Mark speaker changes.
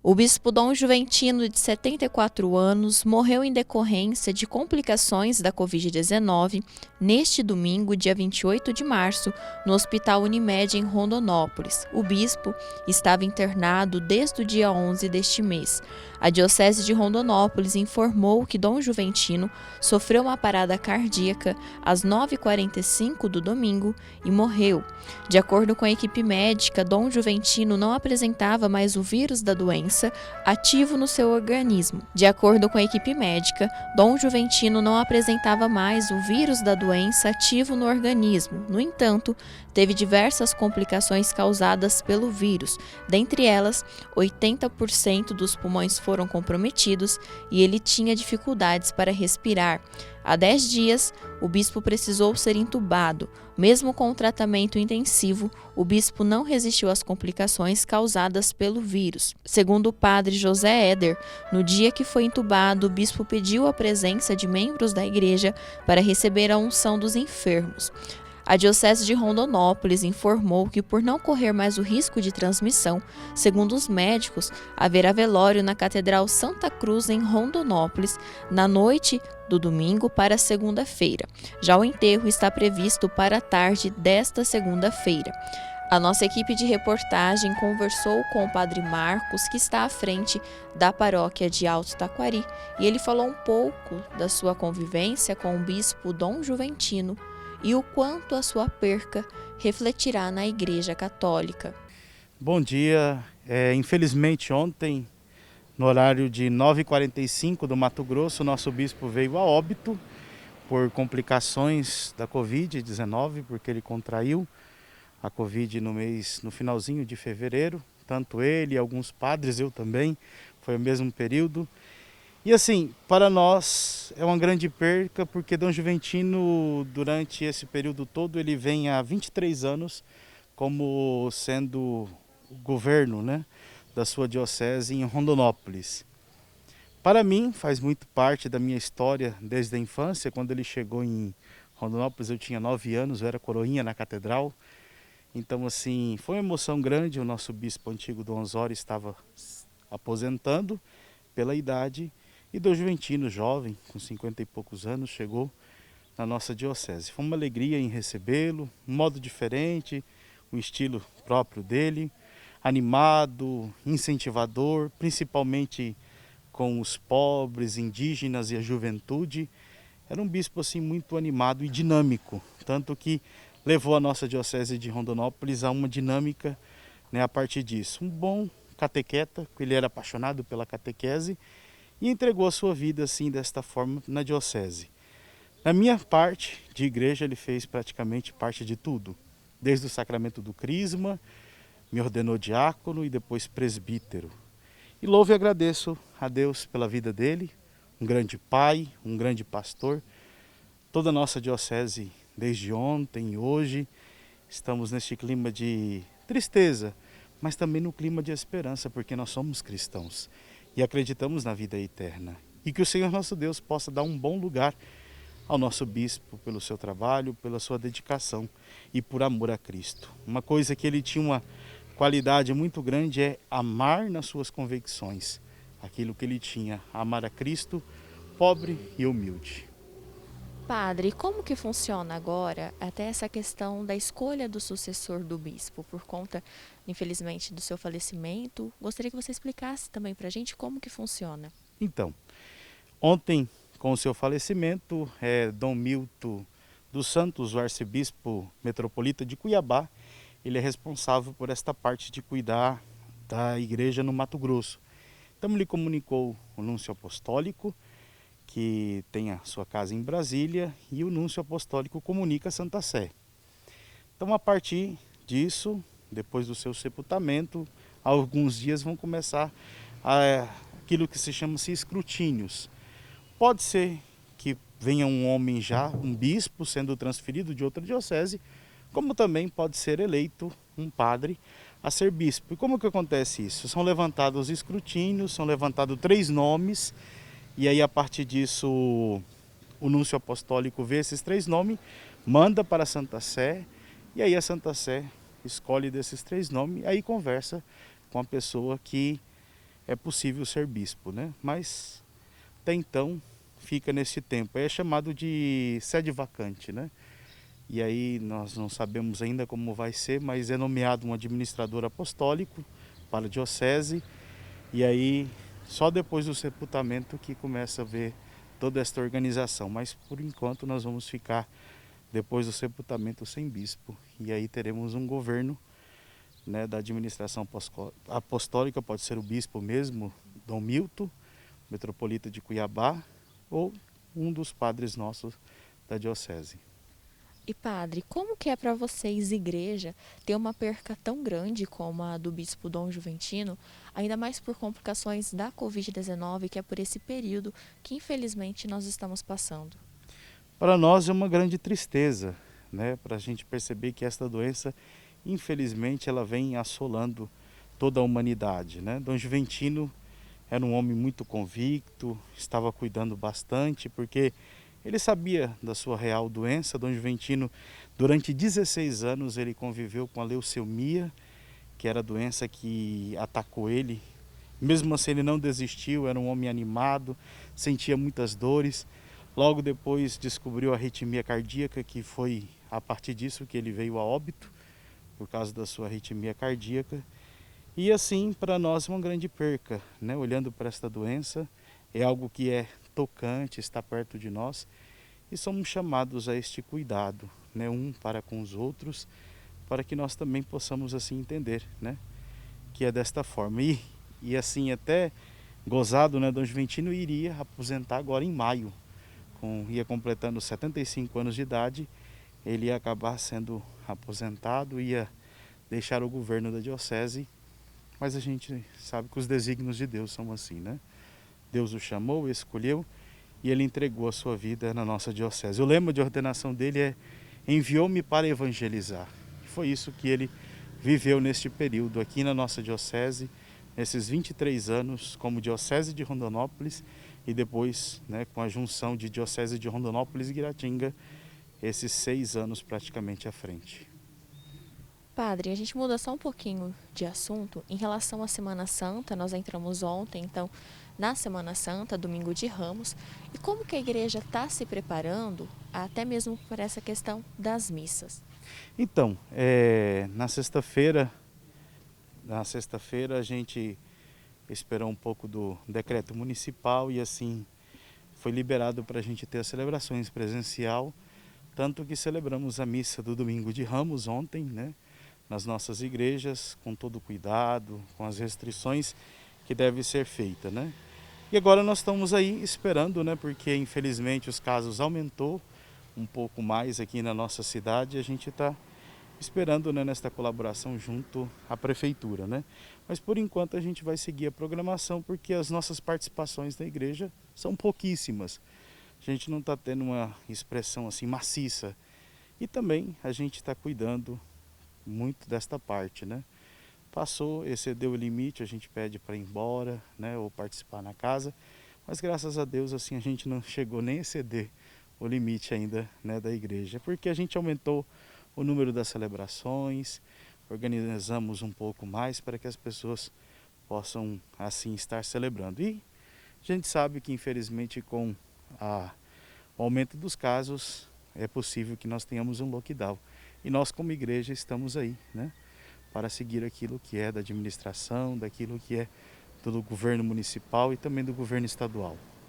Speaker 1: O bispo Dom Juventino, de 74 anos, morreu em decorrência de complicações da Covid-19 neste domingo, dia 28 de março, no Hospital Unimed em Rondonópolis. O bispo estava internado desde o dia 11 deste mês. A Diocese de Rondonópolis informou que Dom Juventino sofreu uma parada cardíaca às 9h45 do domingo e morreu. De acordo com a equipe médica, Dom Juventino não apresentava mais o vírus da doença ativo no seu organismo. De acordo com a equipe médica, Dom Juventino não apresentava mais o vírus da doença ativo no organismo. No entanto, teve diversas complicações causadas pelo vírus. Dentre elas, 80% dos pulmões foram comprometidos e ele tinha dificuldades para respirar. Há 10 dias, o bispo precisou ser entubado. Mesmo com o tratamento intensivo, o bispo não resistiu às complicações causadas pelo vírus. Segundo o padre José Éder, no dia que foi entubado, o bispo pediu a presença de membros da igreja para receber a unção dos enfermos. A Diocese de Rondonópolis informou que, por não correr mais o risco de transmissão, segundo os médicos, haverá velório na Catedral Santa Cruz, em Rondonópolis, na noite do domingo para segunda-feira. Já o enterro está previsto para a tarde desta segunda-feira. A nossa equipe de reportagem conversou com o padre Marcos, que está à frente da paróquia de Alto Taquari, e ele falou um pouco da sua convivência com o bispo Dom Juventino e o quanto a sua perca refletirá na Igreja Católica.
Speaker 2: Bom dia. Infelizmente ontem, no horário de 9h45 do Mato Grosso, o nosso bispo veio a óbito por complicações da Covid-19, porque ele contraiu a Covid no finalzinho de fevereiro. Tanto ele e alguns padres, eu também, foi o mesmo período. E assim, para nós é uma grande perca, porque Dom Juventino, durante esse período todo, ele vem há 23 anos como sendo o governo, né, da sua diocese em Rondonópolis. Para mim, faz muito parte da minha história desde a infância. Quando ele chegou em Rondonópolis, eu tinha 9 anos, eu era coroinha na catedral. Então, assim, foi uma emoção grande. O nosso bispo antigo, Dom Osório, estava aposentando pela idade. E Dom Juventino, jovem, com 50 e poucos anos, chegou na nossa diocese. Foi uma alegria em recebê-lo, um modo diferente, o estilo próprio dele, animado, incentivador, principalmente com os pobres, indígenas e a juventude. Era um bispo assim muito animado e dinâmico, tanto que levou a nossa diocese de Rondonópolis a uma dinâmica, né, a partir disso. Um bom catequeta, ele era apaixonado pela catequese, e entregou a sua vida assim, desta forma, na diocese. Na minha parte de igreja, ele fez praticamente parte de tudo. Desde o sacramento do crisma, me ordenou diácono e depois presbítero. E louvo e agradeço a Deus pela vida dele, um grande pai, um grande pastor. Toda a nossa diocese, desde ontem e hoje, estamos neste clima de tristeza, mas também no clima de esperança, porque nós somos cristãos e acreditamos na vida eterna. E que o Senhor nosso Deus possa dar um bom lugar ao nosso bispo pelo seu trabalho, pela sua dedicação e por amor a Cristo. Uma coisa que ele tinha uma qualidade muito grande é amar nas suas convicções. Aquilo que ele tinha, amar a Cristo, pobre e humilde.
Speaker 1: Padre, como que funciona agora até essa questão da escolha do sucessor do bispo, por conta, infelizmente, do seu falecimento? Gostaria que você explicasse também para a gente como que funciona.
Speaker 2: Então, ontem, com o seu falecimento, Dom Milton dos Santos, o arcebispo metropolita de Cuiabá, ele é responsável por esta parte de cuidar da igreja no Mato Grosso. Então ele comunicou o núncio apostólico, que tem a sua casa em Brasília, e o núncio apostólico comunica a Santa Sé. Então, a partir disso, depois do seu sepultamento, alguns dias vão começar aquilo que se chama-se escrutínios. Pode ser que venha um homem já, um bispo, sendo transferido de outra diocese, como também pode ser eleito um padre a ser bispo. E como que acontece isso? São levantados os escrutínios, são levantados 3 nomes, e aí a partir disso o núncio apostólico vê esses 3 nomes, manda para a Santa Sé, e aí a Santa Sé escolhe desses 3 nomes, aí conversa com a pessoa que é possível ser bispo, né? Mas até então fica nesse tempo. É chamado de sede vacante, né? E aí nós não sabemos ainda como vai ser, mas é nomeado um administrador apostólico para a diocese. E aí só depois do sepultamento que começa a ver toda esta organização. Mas por enquanto nós vamos ficar depois do sepultamento sem bispo. E aí teremos um governo, né, da administração apostólica, pode ser o bispo mesmo, Dom Milton, metropolita de Cuiabá, ou um dos padres nossos da diocese.
Speaker 1: E padre, como que é para vocês, igreja, ter uma perca tão grande como a do bispo Dom Juventino, ainda mais por complicações da Covid-19, que é por esse período que infelizmente nós estamos passando?
Speaker 2: Para nós é uma grande tristeza, né, para a gente perceber que esta doença, infelizmente, ela vem assolando toda a humanidade, né? Dom Juventino era um homem muito convicto, estava cuidando bastante, porque ele sabia da sua real doença. Dom Juventino, durante 16 anos, ele conviveu com a leucemia, que era a doença que atacou ele. Mesmo assim, ele não desistiu, era um homem animado, sentia muitas dores. Logo depois descobriu a arritmia cardíaca, que foi a partir disso que ele veio a óbito, por causa da sua arritmia cardíaca. E assim, para nós é uma grande perca, né? Olhando para esta doença, é algo que é tocante, está perto de nós, e somos chamados a este cuidado, né? Um para com os outros, para que nós também possamos assim entender, né? Que é desta forma. E assim, até gozado, né? Dom Juventino iria aposentar agora em maio, ia completando 75 anos de idade, ele ia acabar sendo aposentado, ia deixar o governo da diocese. Mas a gente sabe que os desígnios de Deus são assim, né? Deus o chamou, escolheu e ele entregou a sua vida na nossa diocese. O lema de ordenação dele é: enviou-me para evangelizar. Foi isso que ele viveu neste período aqui na nossa diocese, nesses 23 anos como diocese de Rondonópolis e depois, né, com a junção de diocese de Rondonópolis e Guiratinga, esses 6 anos praticamente à frente.
Speaker 1: Padre, a gente muda só um pouquinho de assunto. Em relação à Semana Santa, nós entramos ontem, então, na Semana Santa, domingo de Ramos, e como que a igreja está se preparando, até mesmo por essa questão das missas?
Speaker 2: Então, na sexta-feira a gente esperou um pouco do decreto municipal e assim foi liberado para a gente ter as celebrações presencial, tanto que celebramos a missa do domingo de Ramos ontem, né? Nas nossas igrejas, com todo cuidado, com as restrições que deve ser feita, né? E agora nós estamos aí esperando, né? Porque infelizmente os casos aumentou um pouco mais aqui na nossa cidade e a gente está esperando, né, nesta colaboração junto à prefeitura, né? Mas por enquanto a gente vai seguir a programação porque as nossas participações na igreja são pouquíssimas. A gente não está tendo uma expressão assim maciça e também a gente está cuidando muito desta parte, né? Passou, excedeu o limite, a gente pede para ir embora, né, ou participar na casa, mas graças a Deus assim a gente não chegou nem a exceder o limite ainda, né, da igreja, porque a gente aumentou o número das celebrações, organizamos um pouco mais para que as pessoas possam assim estar celebrando. E a gente sabe que infelizmente com o aumento dos casos é possível que nós tenhamos um lockdown. E nós como igreja estamos aí, né, para seguir aquilo que é da administração, daquilo que é do governo municipal e também do governo estadual.